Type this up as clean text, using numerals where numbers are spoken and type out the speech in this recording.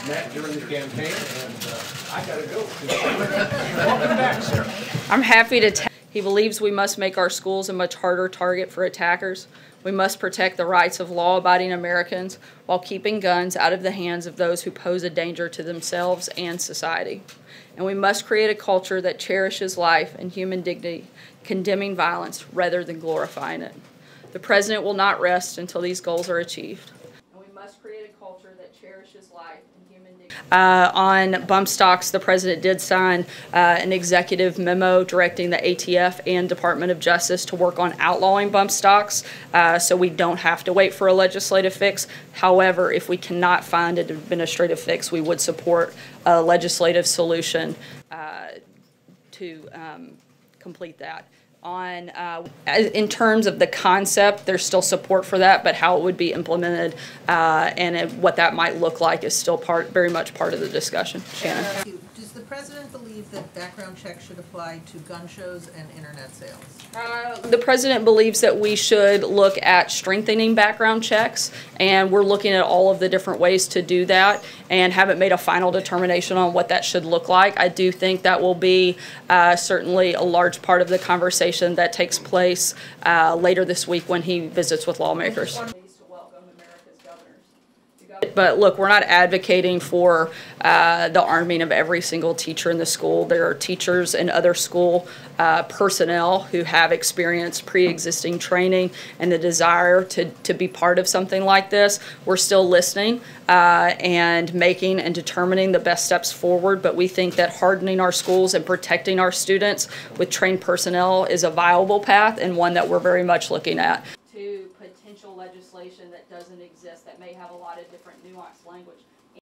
met during the campaign, and I gotta go. Welcome back, Sarah. I'm happy to he believes we must make our schools a much harder target for attackers. We must protect the rights of law-abiding Americans while keeping guns out of the hands of those who pose a danger to themselves and society. And we must create a culture that cherishes life and human dignity, condemning violence rather than glorifying it. The President will not rest until these goals are achieved. And we must create a culture that cherishes life and human dignity. On bump stocks, the President did sign an executive memo directing the ATF and Department of Justice to work on outlawing bump stocks, so we don't have to wait for a legislative fix. However, if we cannot find an administrative fix, we would support a legislative solution to complete that. In terms of the concept, there's still support for that, but how it would be implemented and what that might look like is still very much part of the discussion. Shannon. Does the President believe that background checks should apply to gun shows and internet sales? The President believes that we should look at strengthening background checks, and we're looking at all of the different ways to do that and haven't made a final determination on what that should look like. I do think that will be certainly a large part of the conversation that takes place later this week when he visits with lawmakers. But look, we're not advocating for the arming of every single teacher in the school. There are teachers and other school personnel who have experienced pre-existing training and the desire to be part of something like this. We're still listening and making and determining the best steps forward, but we think that hardening our schools and protecting our students with trained personnel is a viable path and one that we're very much looking at.